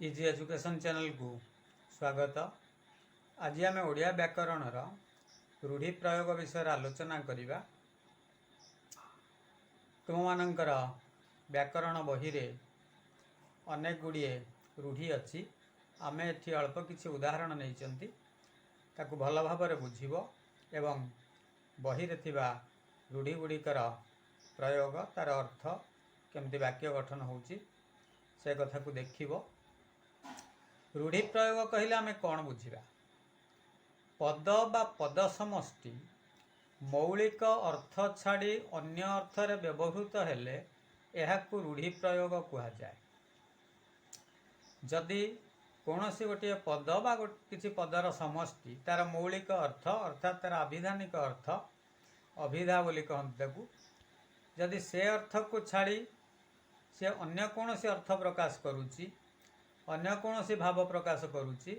Easy education channel को स्वागत। आज आम ओडिया व्याकरण रूढ़ि प्रयोग विषय आलोचना करवा। तुम मानकर व्याकरण बही रे अनेक गुड़िए रूढ़ि अच्छी। आमे एठी अल्प किछि उदाहरण नहीं ताकू भल भाव बुझिब एवं बही रे थिबा रूढ़ि गुड़िकर प्रयोग तार अर्थ केमती वाक्य गठन होउची से कथा को देखिब। रूढ़ि प्रयोग कहले आमे कौन बुझिबा? पद बा पद समष्टि मौलिक अर्थ छाड़ी अन्य अर्थरे व्यवहृत हेले एहाकु रूढ़ि प्रयोग कुहा जाए। जदि कौनसी गोटे पद बा किसी पदर समष्टि तार मौलिक अर्थ अर्थात तार आभिधानिक अर्थ अभिधा बोली कहते ताकू, जदि से अर्थ को छाड़ी से अन्य कौनसी अर्थ प्रकाश करुची अन्य कौनसी भाव प्रकाश करुची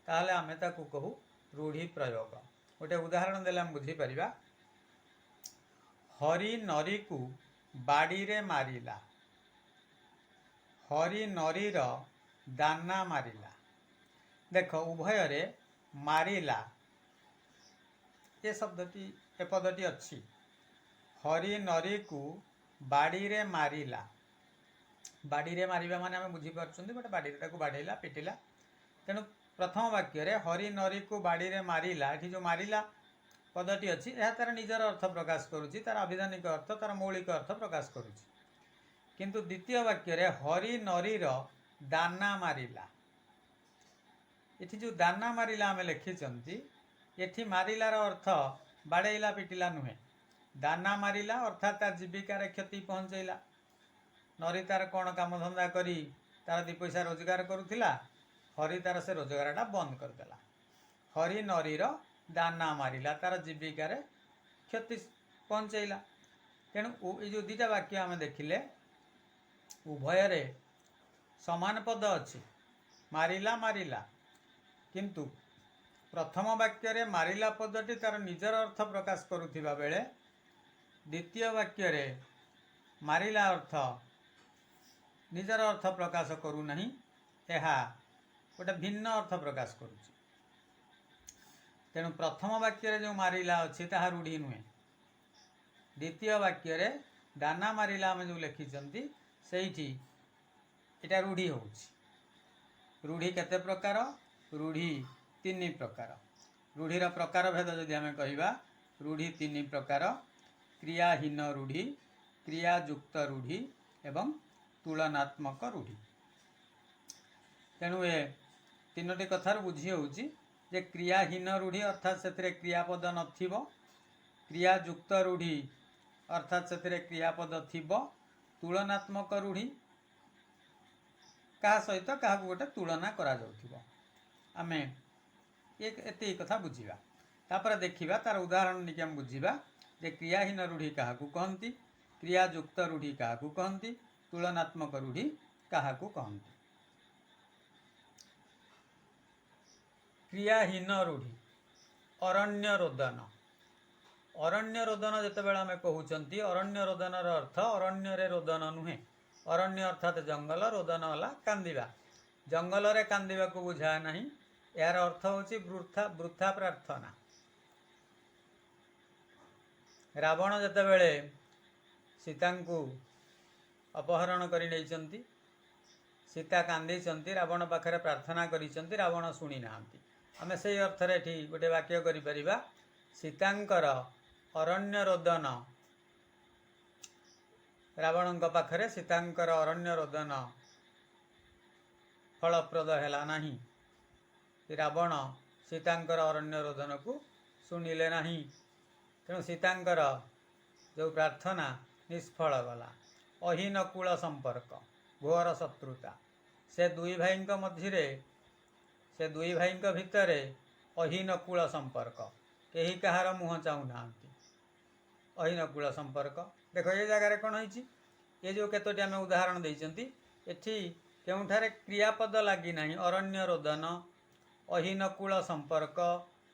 ताहले आमे ताकू कहू रूढ़ि प्रयोग। गोटे उदाहरण देले हम बुझी परिबा। हरि नरी को बाड़ी रे मारिला, हरि नरीर दाना मारिला। देख उभय रे मारिला ये शब्दटी ए पदटी अच्छी। हरि नरी को बाड़ी रे मारिला, बाड़ी रे मारिबा माने आमे बुझी पारछुंदी गोटे बाड़ी रे ताकू बाड़ेला पिटिला। तेणु प्रथम वाक्य रे हरि नरी को बाड़ी रे मारिला, एठी जो मारिला पदटी अच्छी यह तार निजर अर्थ प्रकाश करुची, तार अभिधानिक अर्थ तार मौलिक अर्थ प्रकाश करुची। किंतु द्वितीय वाक्य रे हरि नरीर दाना मारिला, एठी जो दाना मारिला आमे लिखिचंती एठी मारिलार अर्थ बाड़ेला पिटिला नुहे। दाना मारिला अर्थात तार जीविका रे क्षति पहुंचैला। नरी तार कौन काम धंदा करी तार दी पैसा रोजगार करुथिला, हरि तार से रोजगारटा बंद करदेला। हरि नरीर दाना मारिला तार जीविका रे क्षति पहुंचैला। तेणु ये जो दुईटा वाक्य आम देखिले उभय रे समान पद अच्छी मारिला मारिला, किंतु प्रथम वाक्य रे मारिला पदटी तार निजर अर्थ प्रकाश करुथिबा बेले द्वितीय वाक्य रे मारिला अर्थ निजर अर्थ प्रकाश करू नहीं, एहा गोटे भिन्न अर्थ प्रकाश करुची। तेणु प्रथम वाक्य रे जो मारिला अच्छी ताहा रूढ़ि नुहे। द्वितीय वाक्य रे दाना मारिला आमे जो लिखिचंती सेठी एटा रूढ़ि होउची। रूढ़ि केते प्रकार? रूढ़ि तीन प्रकार। रूढ़िर प्रकार भेद जदि आमे कहिबा रूढ़ि तीन प्रकार। क्रियाहीन रूढ़ि, क्रियायुक्त रूढ़ि एवं तुलनात्मक रूढ़ि। तेणु ए तीनोटी कथार बुझी होउची जे क्रियाहीन रूढ़ि अर्थात से क्रियापद नथिबो, क्रियायुक्त रूढ़ि अर्थात से क्रियापद थिबो, तुलनात्मक रूढ़ि क्या सहित क्या गोटे तुलना करा जाउथिबो। आमे एते कथा बुझीबा। तापर देखिबा तार उदाहरण निके हम बुझीबा जे क्रियाहीन रूढ़ि काहाकू कहंती, क्रियायुक्त रूढ़ि काहाकू कहंती, तुलनात्मक रूढ़ि काहाकू कहंती। क्रियाहीन रूढ़ि अरण्य रोदन। अरण्य रोदन जेतेबेले आमे कहउचंती अरण्य रोदनर अर्थ अरण्य रे रोदन नुहे। अरण्य अर्थात जंगल, रोदन वाला कांदिबा। जंगल रे कांदिबा को बुझाए नहीं, यार अर्थ होची वृथा वृथा प्रार्थना। रावण जेतेबेले सीता को अपहरण करि नैचंती, सीता कांदी रावण पाखरे प्रार्थना करिसंती, रावण शुणी नांती। आमे से अर्थ रे एठी गोटे वाक्य करि परिबा सीतांकर अरण्य रोदन, रावण पाखरे सीतांकर अरण्य रोदन फलप्रद हैला नहीं। रावण सीतांकर अरण्य रोदन को शुणिले नहीं। तेणु सीतांकर जो प्रार्थना निष्फल गला। अहीनकूल संपर्क घोर शत्रुता से दुई भाई मध्य से दुई भाई भितर अहीनकूल संपर्क, कहीं कहार मुह चाहू ना। अहीनकूल संपर्क देख ये जगार कौन होइछि, ये जो केतोटी आमे उदाहरण देइचंती एठी केउठारे क्रियापद लागी नाही। अरण्य रोदन, अहीनकूल संपर्क,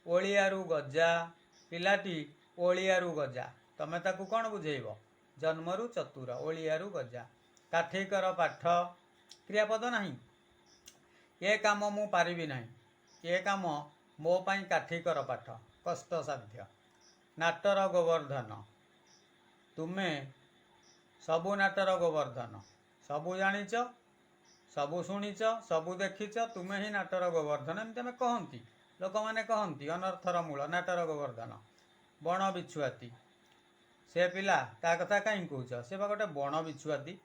ओलियारू गजा, पिलाटी ओलियारू गजा। तमे ताकू कौन बुझेइब? जन्मरू चतुर, ओलियारू गजा। काठीकर पाठ क्रियापद नहीं। ए काम मु पारिबि नाही ए काम मो पाई काठिकर पाठ कष्टसाध्य नाटर गोवर्धन तुमे सबु नाटर गोवर्धन सबु जानिच सबु शुणिच सबु देखिच तुमे ही नाटर गोवर्धन एमती आम कहती लोक मैंने कहती अनर्थर मूल नाटर गोवर्धन बण बिछुआती से पिला ता कथा कहीं कौच से गोटे बण बिछुआती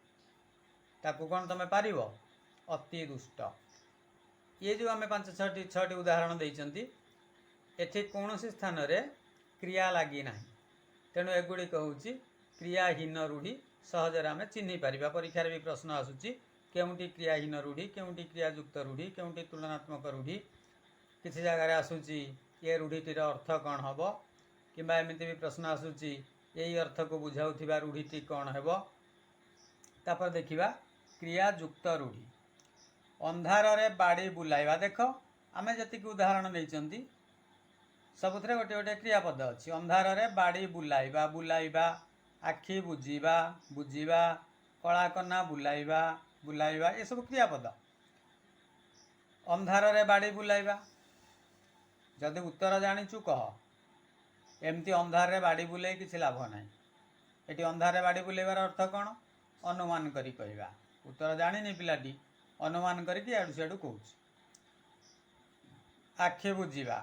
ताकू कौन तुम पार अति दुष्ट ये जो आम 5-6टी उदाहरण देती एठी कौन स्थान रे क्रिया लगी ना तेणु एगुड़िक हूँ क्रियाहीन रूढ़ी सहजरे आम चिन्ह पार परीक्षार भी प्रश्न आसूँ केउंटी क्रियाहीन रूढ़ी केउंटी क्रियायुक्त रूढ़ी केउंटी तुलनात्मक रूढ़ी किसी जगार आसूची ये रूढ़ीटीर अर्थ कौन हम कि एमती भी प्रश्न आसूची यही अर्थ को बुझाऊा रूढ़ीटी कौन हेब तापर देखिबा क्रियायुक्त रूढ़ी अंधार रे बाड़ी बुलाइबा देख आम जी उदाहरण नहीं सबुथ गोटे गोटे क्रियापद अच्छी अंधार रे बाड़ी बुलाइबा बुलाइबा आखि बुझीबा बुझीबा कलाकना बुलाइबा बुलाइबा ये सब क्रियापद अंधार रे बाड़ी बुलाइबा जदि उत्तर जानिचु कह एमती अंधार रे बाड़ी बुले किसी लाभ ना ये अंधार रे बाड़ी बुलाइबार अर्थ कौन अनुमान करी कहवा उत्तर जानी पिलाटी अनुमान करके आड़ू सियाड़ू कहूँ आखि बुझीबा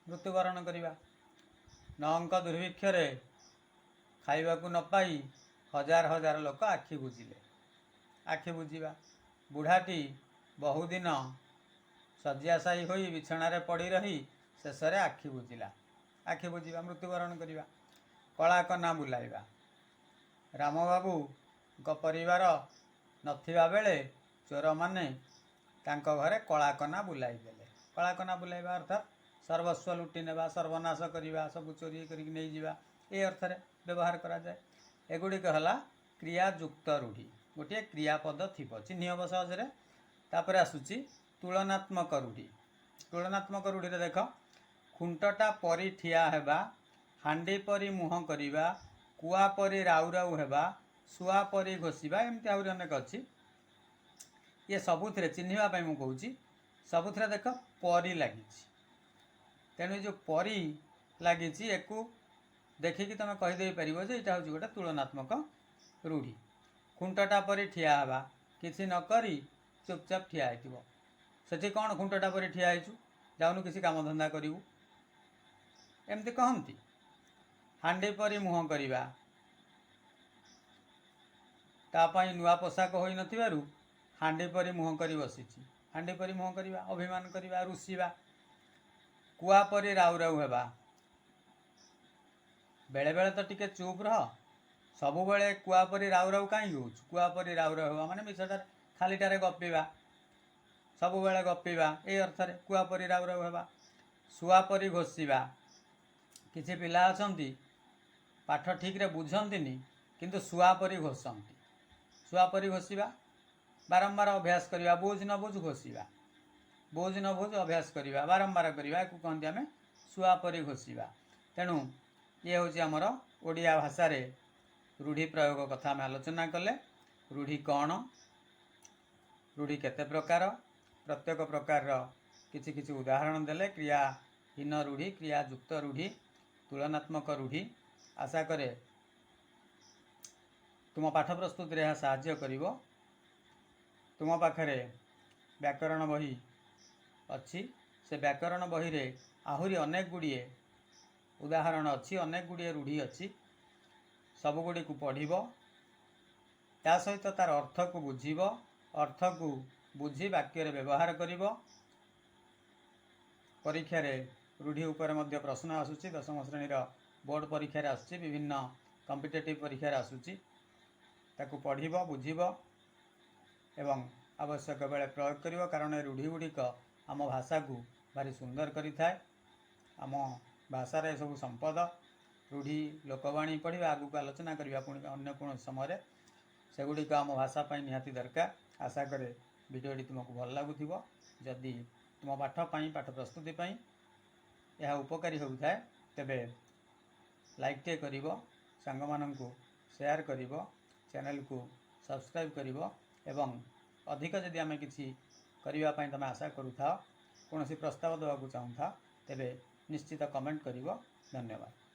मृत्युवरण करवा नंक दुर्भिक्षरे खाइबाकू न पाई हजार हजार लोक आखि बुझिले आखि बुझीबा बुढ़ाटी बहुदिन शज्याशायी होई बिछणारे पड़ी रही शेष रे आखि बुझिला आखि बुझीबा मृत्युवरण करवा कलाकना बुलाइबा रामबाबू परिवार नथिबा बेले चोर माने तांको घरे कलाकना बुलाई देले कलाकना बुलाइबा अर्थात सर्वस्व लुटि नेबा सर्वनाश करवा सब चोरी करिक नहीं जिबा ए अर्थ रे व्यवहार करा जाए एगुड़िक हला क्रियायुक्त रूढ़ी गोटे क्रियापद थी चिन्ह हम सहजरे तापर आसूची तुलनात्मक रूढ़ी तुलनात्मक रूढ़ी रे देख खुंटटा परी ठिया हेबा हांडी परी मुह करिबा कुआ परी राउ राउ हेबा सुआ परी घोषिबा एमती आहुरी अनेक अच्छी ये सबुथिरे चिन्हिबा पई मु कहूची सबुथिरे देख परी लगी तेणु जो परी लगी एकू देखिकी तुम कहीदे पार यहाँ हूँ गोटे तुलनात्मक रूढ़ी खुंटटा परी ठिया हवा किसी नकरी चुपचाप ठिया हो सेठी कौन खुंटटा परी ठिया होइछु जाऊनु किसी काम धंदा करिवु एमती कहती हांडी परी मुह करवा तापाई नुआ पोशाक हो नथिबारु हांडी परी मुह करी बसीची हांडी परी मुह करवा अभिमान करवा रुषिबा कुआ परी राउ राउ हेबा बेले बेले तो टिके चुप रह सबु बेले कुआ परी राउ राउ कहीं हो कुआ परी राउ राउ हुआ माने मिछटार खालीटारे गपीबा सबु बेले गपीबा ए अर्थ रे कुआ परी राउ राउ हेबा सुआ परी घोषिबा किछि पिला अछंती पाठ ठीक रे बुझंतीनी किंतु सुआ परी घोषंती सुआ परी घोषिबा बारंबार अभ्यास करवा बुझ न बुझ घोषिबा बुझ न बुझ अभ्यास करवा बारंबार करवा को कहते आम सुआ परी घोषिबा तेणु ये हूँ आमर ओडिया भाषा रे रूढ़ी प्रयोग कथा आम आलोचना कले रूढ़ी कौन रूढ़ी केते प्रकार प्रत्येक प्रकार किछि किछि उदाहरण देले क्रियाहीन रूढ़ी क्रियायुक्त रूढ़ी तुलनात्मक रूढ़ी आशा करे तुम पाठ प्रस्तुति रे साहाय्य करिवो तुम पाखरे व्याकरण बही अच्छी से व्याकरण बही रे आहुरी अनेक गुड़िए उदाहरण अच्छी अनेक गुड़िए रूढ़ी अच्छी सबुगुड़ी को पढ़िबो ता सहित तार अर्थ को बुझिबो अर्थ को बुझी वाक्य रे व्यवहार करिबो परीक्षा रे रूढ़ी उपर मध्य प्रश्न आसुची दशम श्रेणी बोर्ड परीक्षा रे आसुची विभिन्न कॉम्पिटिटिव परीक्षा रे आसुची ताकू पढ़िबो बुझिबो एवं आवश्यक बेले प्रयोग करिबो कारण रूढ़ी गुड़िक आम भाषा को भारी सुंदर करिथाए आम भाषा रे सब संपद रूढ़ी लोकवाणी पढ़ा आगू को आलोचना करवा पुणी अन्य कौन समय सेगुड़िक आम भाषा निहाती दरकार आशा करे भिडियोटी तुमको भल लगुथिबो जदि तुम पाठ पाठ प्रस्तुति यह उपकारी होता है तेबे लाइक टे करिवो सांग माननकु शेयर करिवो चैनल को सब्सक्राइब करिवो एवं अधिक जदि आमे किछि करने तुम आशा करूँ कौन प्रस्ताव देवाक चाहूँ तेरे निश्चित कमेंट करिवो। धन्यवाद।